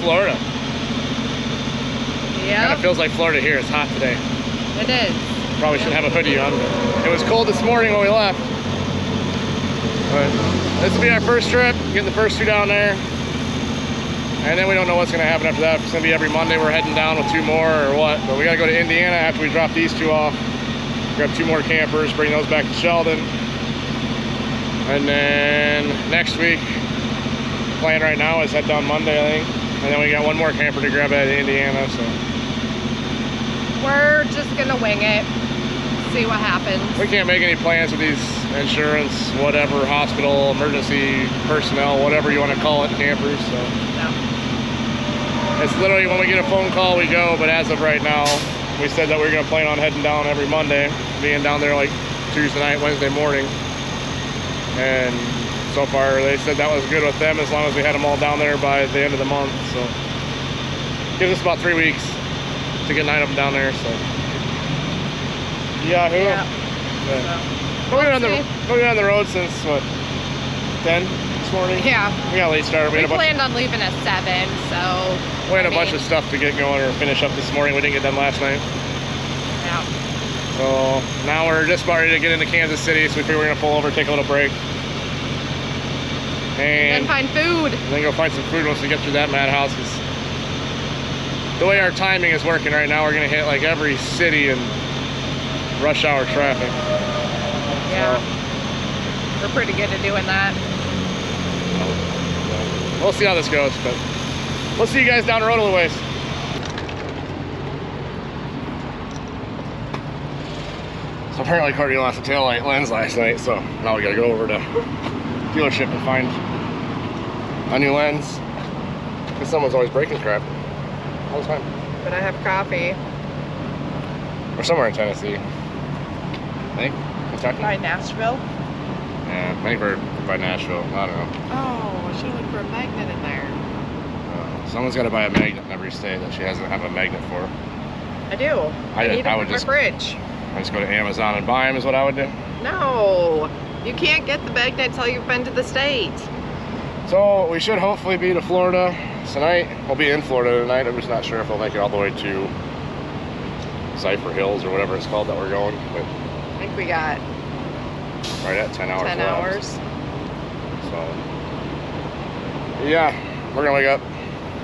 Florida. Yeah. Kind of feels like Florida here. It's hot today. It is. Probably should have a hoodie on. But it was cold this morning when we left. But this will be our first trip, getting the first 2 down there. And then we don't know what's going to happen after that. If it's going to be every Monday we're heading down with 2 more or what. But we got to go to Indiana after we drop these 2 off. Grab 2 more campers, bring those back to Sheldon. And then next week, plan right now is head down Monday, I think. And then we got 1 more camper to grab at Indiana, so. We're just gonna wing it, see what happens. We can't make any plans with these insurance, whatever, hospital, emergency personnel, whatever you want to call it, campers, so. No. It's literally when we get a phone call, we go, but as of right now, we said that we were gonna plan on heading down every Monday, being down there like Tuesday night, Wednesday morning. And so far, they said that was good with them as long as we had them all down there by the end of the month. So gives us about 3 weeks to get 9 of them down there. So Yahoo. Yeah. So, we've been on the road since what, 10 this morning? Yeah. We got a late start. We planned on leaving at 7, so. We had a bunch of stuff to get going or finish up this morning. We didn't get done last night. Yeah. So now we're just about ready to get into Kansas City, so we figure we're gonna pull over, take a little break. And then find food. And then go find some food once we get through that madhouse. Cause the way our timing is working right now, we're gonna hit like every city in rush hour traffic. Yeah. So, we're pretty good at doing that. We'll see how this goes, but we'll see you guys down the road a little ways. So apparently Courtney lost a taillight lens last night, so now we gotta go over to dealership and find a new lens. Because someone's always breaking crap all the time. But I have coffee. We're somewhere in Tennessee. I think Kentucky. By Nashville? Yeah, I think we're by Nashville. I don't know. Oh, I should look for a magnet in there. Someone's got to buy a magnet in every state that she doesn't have a magnet for. I do. I need it for my fridge. I just go to Amazon and buy them is what I would do. No, you can't get the magnet until you've been to the state. So we should hopefully be to Florida tonight. We'll be in Florida tonight. I'm just not sure if we'll make it all the way to Cypher Hills or whatever it's called that we're going. But I think we got right at 10 hours. 10 hours. So yeah, we're gonna wake up.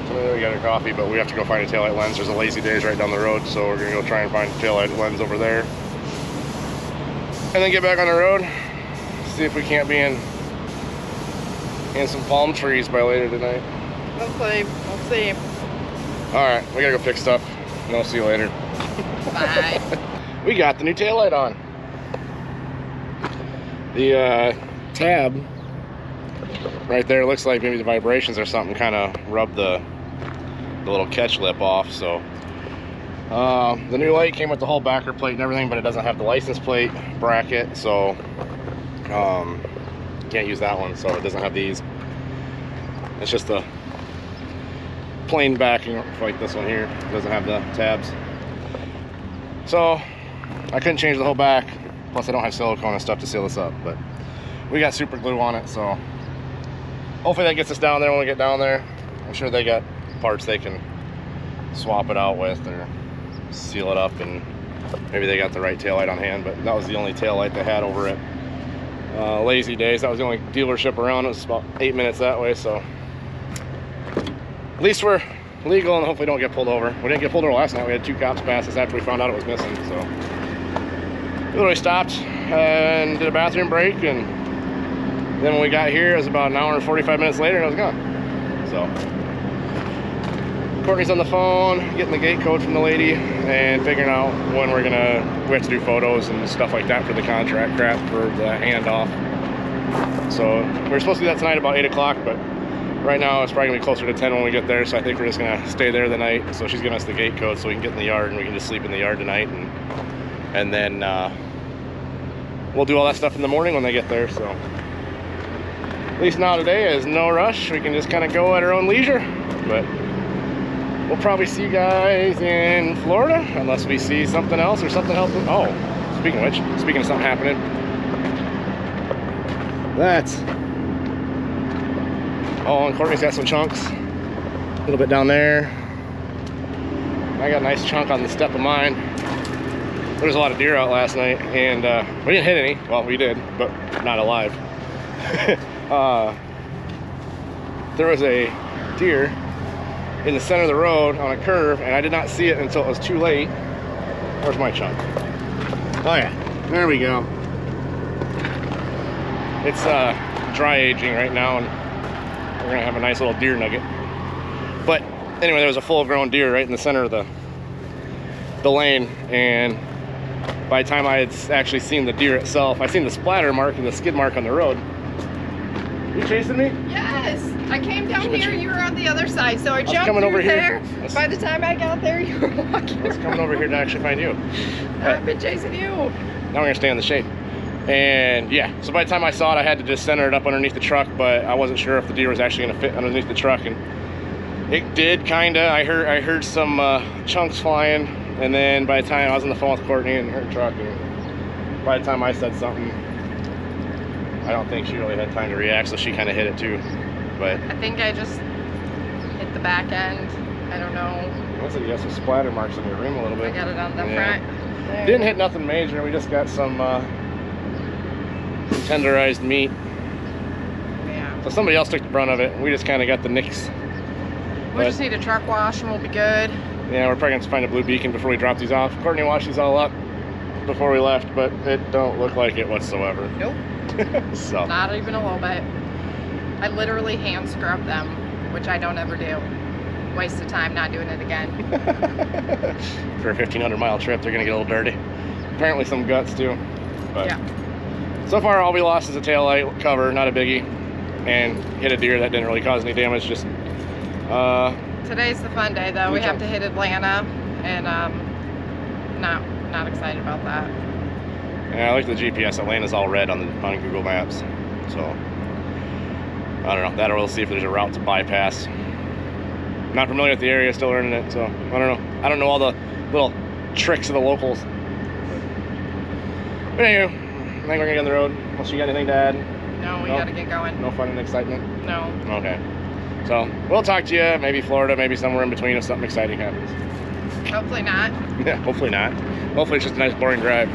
We got our coffee, but we have to go find a taillight lens. There's a Lazy Days right down the road, so we're gonna go try and find a taillight lens over there. And then get back on the road, see if we can't be in some palm trees by later tonight. Hopefully, we'll see. All right, we gotta go fix stuff, and I'll see you later. Bye. We got the new taillight on. The tab right there looks like maybe the vibrations or something kind of rubbed the little catch lip off. So the new light came with the whole backer plate and everything, but it doesn't have the license plate bracket, so can't use that one. So it doesn't have these. It's just the plain backing like this one here. It doesn't have the tabs. So I couldn't change the whole back. Plus I don't have silicone and stuff to seal this up, but we got super glue on it, so hopefully that gets us down there when we get down there. I'm sure they got parts they can swap it out with or seal it up, and maybe they got the right taillight on hand, but that was the only taillight they had over at Lazy Days. That was the only dealership around. It was about 8 minutes that way, so at least we're legal and hopefully don't get pulled over. We didn't get pulled over last night. We had 2 cops pass us after we found out it was missing, so we literally stopped and did a bathroom break, and then when we got here, it was about an hour and 45 minutes later, and it was gone. So Courtney's on the phone, getting the gate code from the lady, and figuring out when we have to do photos and stuff like that for the contract crap for the handoff. So we're supposed to do that tonight about 8 o'clock, but right now it's probably gonna be closer to 10 when we get there. So I think we're just gonna stay there the night. So she's giving us the gate code so we can get in the yard and we can just sleep in the yard tonight, and then we'll do all that stuff in the morning when they get there. So at least now today is no rush. We can just kind of go at our own leisure, but we'll probably see you guys in Florida unless we see something else or something else. Oh, speaking of which, speaking of something happening, and Courtney's got some chunks A little bit down there. I got a nice chunk on the step of mine. There was a lot of deer out last night, and we didn't hit any. Well, we did, but not alive. There was a deer in the center of the road on a curve, and I did not see it until it was too late. Where's my chunk? Oh yeah, there we go. It's dry aging right now, and we're gonna have a nice little deer nugget. But anyway, there was a full-grown deer right in the center of the lane, and by the time I had actually seen the deer itself, I seen the splatter mark and the skid mark on the road. You chasing me? Yes, I came down here, you were on the other side, so I jumped coming through over there. here. By the time I got there, you were walking. I was coming over here to actually find you. I've been chasing you. Now we're gonna stay in the shade. And yeah, so by the time I saw it, I had to just center it up underneath the truck, but I wasn't sure if the deer was actually gonna fit underneath the truck, and it did kinda. I heard some chunks flying, and then by the time I was on the phone with Courtney and her truck, and by the time I said something, I don't think she really had time to react, so she kind of hit it too. But I think I just hit the back end. I don't know. looks like you got some splatter marks on your rim a little bit. I got it on the Yeah. front. There. Didn't hit nothing major. We just got some tenderized meat. Yeah. So somebody else took the brunt of it. We just kind of got the nicks. We just need a truck wash and we'll be good. Yeah, we're probably gonna find a blue beacon before we drop these off. Courtney washed these all up before we left, but it don't look like it whatsoever. Nope. So. Not even a little bit. I literally hand scrub them, which I don't ever do. Waste of time not doing it again. For a 1,500-mile trip, they're gonna get a little dirty. Apparently some guts too. But Yeah. so far all we lost is a taillight cover, not a biggie, and hit a deer that didn't really cause any damage. Just Today's the fun day though. We have to hit Atlanta, and not excited about that. yeah, I like the GPS. Atlanta's all red on Google Maps, so I don't know. That or we'll see if there's a route to bypass. Not familiar with the area, still learning it, so I don't know. I don't know all the little tricks of the locals. But anyway, I think we're gonna get on the road. Unless you got anything to add? No, we No? gotta get going. No fun and excitement? No. Okay. So we'll talk to you, maybe Florida, maybe somewhere in between if something exciting happens. Hopefully not. Yeah, hopefully not. Hopefully it's just a nice boring drive.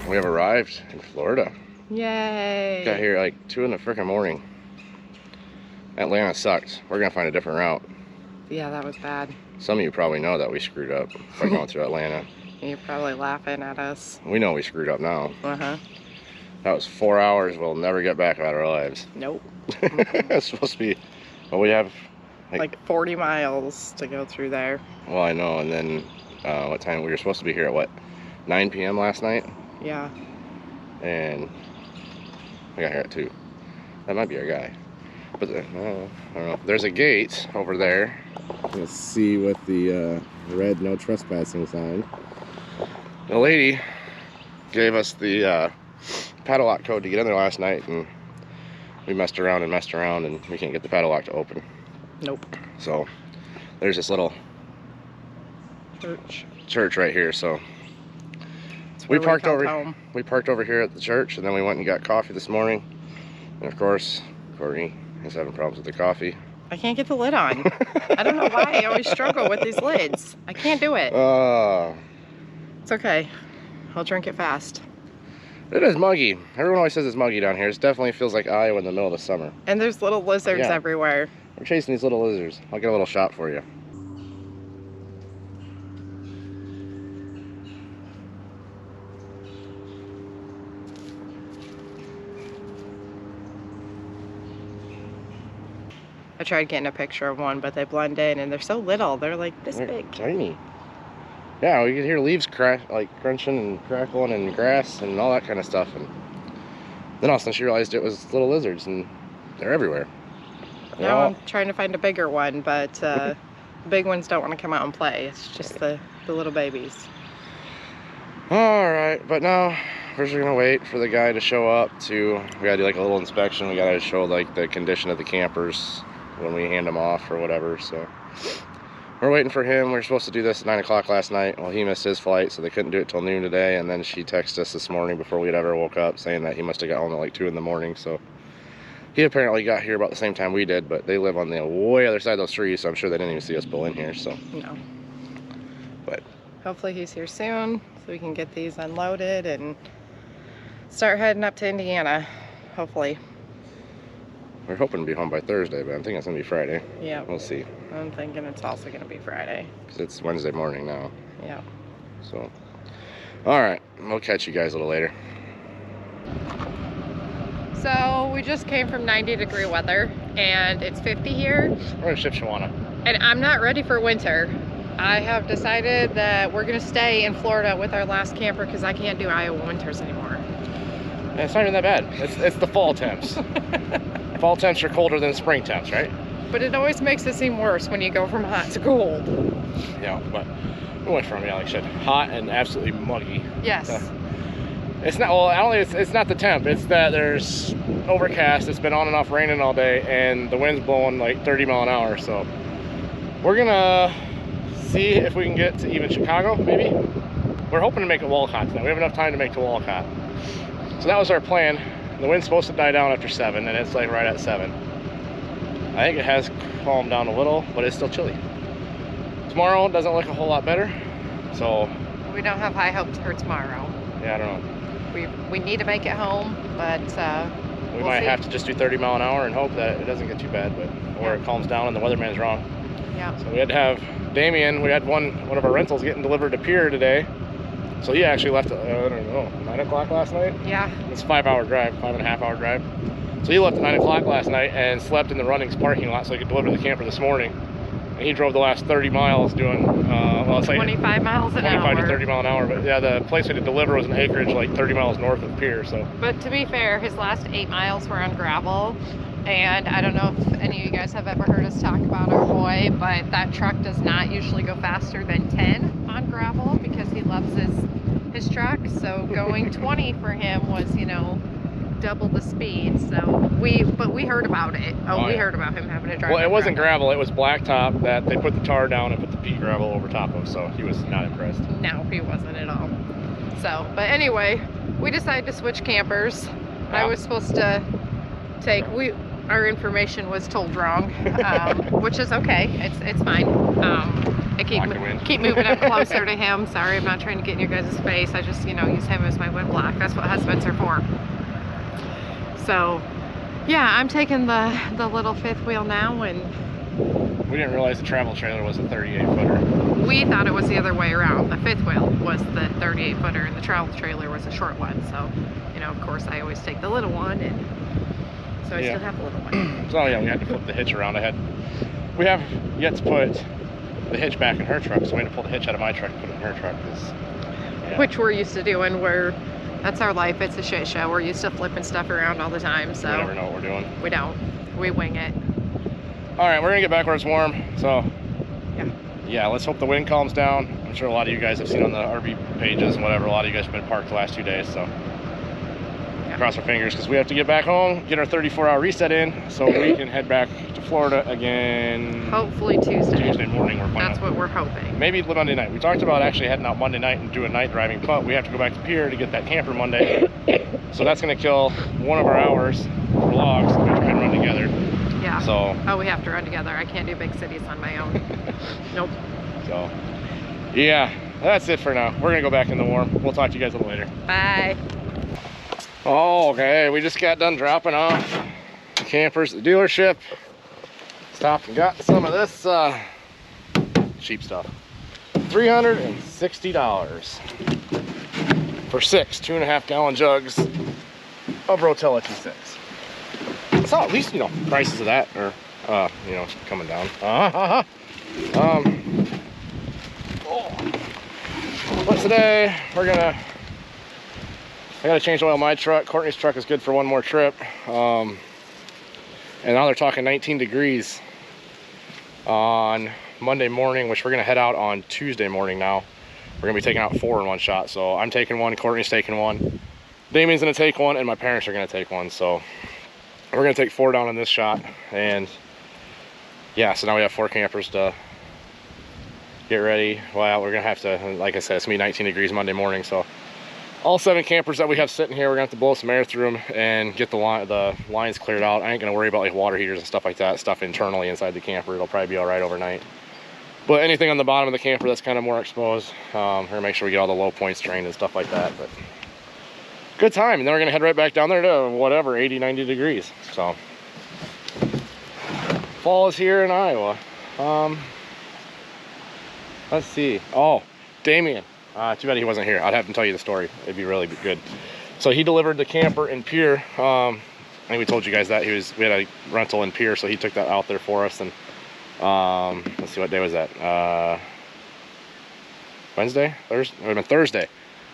We have arrived in Florida. Yay. Got here like 2 in the freaking morning. Atlanta sucks. We're gonna find a different route. Yeah, that was bad. Some of you probably know that we screwed up by going through Atlanta. You're probably laughing at us. We know we screwed up now. Uh-huh. That was 4 hours we'll never get back out of our lives. Nope. It's supposed to be, well, we have Like 40 miles to go through there. well, I know, and then what time we were supposed to be here at what, 9 p.m. last night, Yeah. and we got here at 2. That might be our guy, but I don't know. There's a gate over there. Let's see what the red no trespassing sign. The lady gave us the padlock code to get in there last night, and we messed around and we can't get the padlock to open. Nope. So there's this little church right here. So we parked over here at the church, and then we went and got coffee this morning. And of course, Courtney is having problems with the coffee. I can't get the lid on. I don't know why I always struggle with these lids. I can't do it. It's okay. I'll drink it fast. It is muggy. Everyone always says it's muggy down here. It definitely feels like Iowa in the middle of the summer. And there's little lizards everywhere. We're chasing these little lizards. I'll get a little shot for you. I tried getting a picture of one, but they blend in and they're so little. They're like this big. Tiny. Yeah, we could hear leaves crunching and crackling and grass and all that kind of stuff. And then all of a sudden she realized it was little lizards, and they're everywhere. Now I'm trying to find a bigger one, but the big ones don't want to come out and play. It's just the little babies. All right, but now we're just gonna wait for the guy to show up. We gotta do like a little inspection. We gotta show like the condition of the campers when we hand them off or whatever. So we're waiting for him. We were supposed to do this at 9 o'clock last night. Well, he missed his flight, so they couldn't do it till noon today. And then she texted us this morning before we'd ever woke up saying that he must have got home at like 2 in the morning. So he apparently got here about the same time we did, but they live on the way other side of those trees, so I'm sure they didn't even see us pull in here. So no. But hopefully he's here soon so we can get these unloaded and start heading up to Indiana. Hopefully. We're hoping to be home by Thursday, but I'm thinking it's gonna be Friday. Yeah. We'll see. I'm thinking it's also gonna be Friday. Because it's Wednesday morning now. Yeah. So, all right, we'll catch you guys a little later. So we just came from 90-degree weather and it's 50 here. We're in Shipshewana. And I'm not ready for winter. I have decided that we're gonna stay in Florida with our last camper because I can't do Iowa winters anymore. Yeah, it's not even that bad. It's the fall temps. Fall temps are colder than spring temps, right? But it always makes it seem worse when you go from hot to cold. Yeah, but we went from, like I said, hot and absolutely muggy. Yes. It's not, well, I don't think it's not the temp. It's that there's overcast. It's been on and off raining all day, and the wind's blowing like 30 mile an hour. So we're gonna see if we can get to even Chicago, maybe. We're hoping to make it Walcott tonight. We have enough time to make to Walcott. So that was our plan. The wind's supposed to die down after 7, and it's like right at 7. I think it has calmed down a little, but it's still chilly. Tomorrow doesn't look a whole lot better, so we don't have high hopes for tomorrow. Yeah, I don't know. We need to make it home, but we might have to just do 30 mile an hour and hope that it doesn't get too bad, but or it calms down and the weatherman's wrong. Yeah. So we had to have Damien. We had one of our rentals getting delivered to Pier today. So he actually left, I don't know, 9 o'clock last night? Yeah. It's a 5-hour drive, 5.5-hour drive. So he left at 9 o'clock last night and slept in the Runnings parking lot so he could deliver the camper this morning. And he drove the last 30 miles doing, well, it's like 25 miles an hour. 25 to 30 mile an hour. But yeah, the place we had to deliver was an acreage like 30 miles north of Pier, so. But to be fair, his last 8 miles were on gravel. And I don't know if any of you guys have ever heard us talk about our boy, but that truck does not usually go faster than 10 on gravel because he loves his truck. So going 20 for him was, you know, double the speed. So we heard about it. We heard about him having to drive. Well, it wasn't gravel, it was blacktop that they put the tar down and put the pea gravel over top of, so he was not impressed. No, he wasn't at all. So, but anyway, we decided to switch campers. Yeah. I was supposed to take, our information was told wrong, which is okay. It's fine. I keep moving up closer to him. Sorry, I'm not trying to get in your guys' face. I just, you know, use him as my wind block. That's what husbands are for. So, yeah, I'm taking the little fifth wheel now, and we didn't realize the travel trailer was a 38-footer. We thought it was the other way around. The fifth wheel was the 38-footer, and the travel trailer was a short one. So, you know, of course, I always take the little one, and so I still have the little one. So yeah, we had to flip the hitch around. We have yet to put the hitch back in her truck, so we had to pull the hitch out of my truck and put it in her truck. Yeah. Which we're used to doing. That's our life. It's a shit show. We're used to flipping stuff around all the time. So we never know what we're doing. We don't. We wing it. All right, we're gonna get back where it's warm. So yeah, let's hope the wind calms down. I'm sure a lot of you guys have seen on the RV pages and whatever. A lot of you guys have been parked the last 2 days, so. Cross our fingers because we have to get back home, get our 34-hour reset in, so we can head back to Florida again. Hopefully Tuesday morning. That's what we're hoping. Maybe Monday night. We talked about actually heading out Monday night and doing night driving, but we have to go back to Pier to get that camper Monday. So that's going to kill one of our hours for logs. So we have to run together. Yeah. So. Oh, we have to run together. I can't do big cities on my own. Nope. So, yeah, that's it for now. We're going to go back in the warm. We'll talk to you guys a little later. Bye. Oh, okay, we just got done dropping off campers at the dealership. Stopped and got some of this cheap stuff. $360 for 6 2.5 gallon jugs of Rotella T6. So at least, you know, prices of that are, you know, coming down. But today we're gonna, I gotta change the oil in my truck. Courtney's truck is good for one more trip. And now they're talking 19 degrees on Monday morning, which we're gonna head out on Tuesday morning now. We're gonna be taking out 4 in one shot. So I'm taking one, Courtney's taking one, Damien's gonna take one, and my parents are gonna take one. So we're gonna take 4 down in this shot. And yeah, so now we have 4 campers to get ready. Well, we're gonna have to, like I said, it's gonna be 19 degrees Monday morning. So all 7 campers that we have sitting here, we're gonna have to blow some air through them and get the lines cleared out. I ain't gonna worry about like water heaters and stuff like that, stuff internally inside the camper. It'll probably be all right overnight. But anything on the bottom of the camper that's kind of more exposed, we're gonna make sure we get all the low points drained and stuff like that. But good time. And then we're gonna head right back down there to whatever, 80, 90 degrees. So fall is here in Iowa. Let's see. Oh, Damien. Too bad he wasn't here. I'd have him tell you the story. It'd be really good. So he delivered the camper in Pierre. I think we told you guys that we had a rental in Pierre, so he took that out there for us. And let's see, what day was that? Wednesday? Thursday? It would have been Thursday.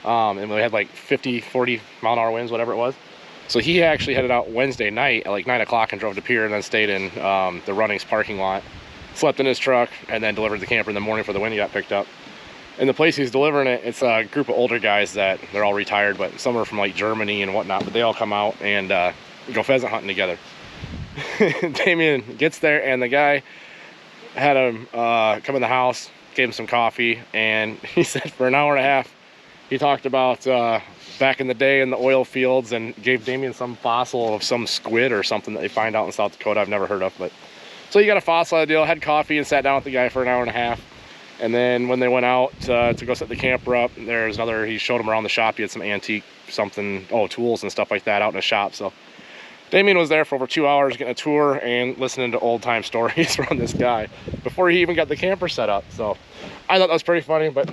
And we had like 50, 40 mile an hour winds, whatever it was. So he actually headed out Wednesday night at like 9 o'clock and drove to Pierre and then stayed in the Runnings parking lot, slept in his truck, and then delivered the camper in the morning for the wind he got picked up. And the place he's delivering it, it's a group of older guys that they're all retired, but some are from like Germany and whatnot, but they all come out and go pheasant hunting together. Damien gets there and the guy had him come in the house, gave him some coffee, and he said for an hour and a half he talked about back in the day in the oil fields, and gave Damien some fossil of some squid or something that they find out in South Dakota I've never heard of. But so he got a fossil deal, had coffee, and sat down with the guy for an hour and a half. And then when they went out to go set the camper up, there's another, he showed him around the shop. He had some antique something, tools and stuff like that out in the shop. So Damien was there for over 2 hours getting a tour and listening to old time stories from this guy before he even got the camper set up. So I thought that was pretty funny, but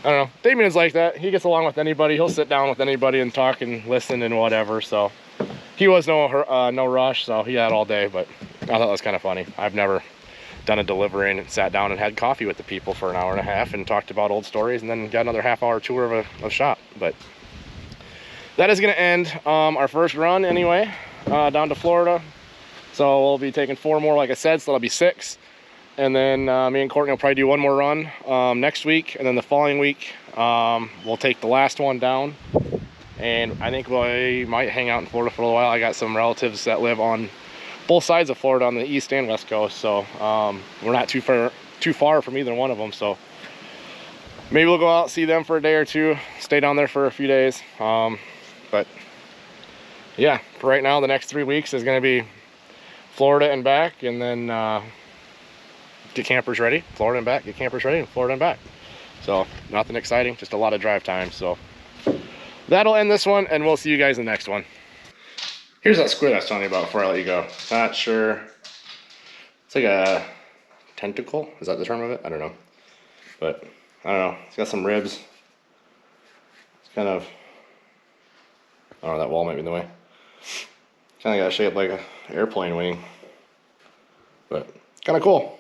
I don't know. Damien's like that. He gets along with anybody. He'll sit down with anybody and talk and listen and whatever. So he was no rush, so he had all day, but I thought that was kind of funny. I've never done a delivery and sat down and had coffee with the people for an hour and a half and talked about old stories, and then got another half-hour tour of a shop. But that is going to end our first run anyway, down to Florida. So we'll be taking 4 more, like I said, so that'll be 6. And then me and Courtney will probably do one more run next week, and then the following week we'll take the last one down. And I think we might hang out in Florida for a little while. I got some relatives that live on both sides of Florida, on the east and west coast, so we're not too far from either one of them. So maybe we'll go out, see them for a day or 2, stay down there for a few days. But yeah, for right now, the next 3 weeks is going to be Florida and back, and then get campers ready, Florida and back, get campers ready, and Florida and back. So nothing exciting, just a lot of drive time. So that'll end this one, and we'll see you guys in the next one. Here's that squid I was telling you about before I let you go. Not sure. It's like a tentacle. Is that the term of it? I don't know. But I don't know. It's got some ribs. It's kind of, I don't know, that wall might be in the way. Kind of got a shape like an airplane wing. But kind of cool.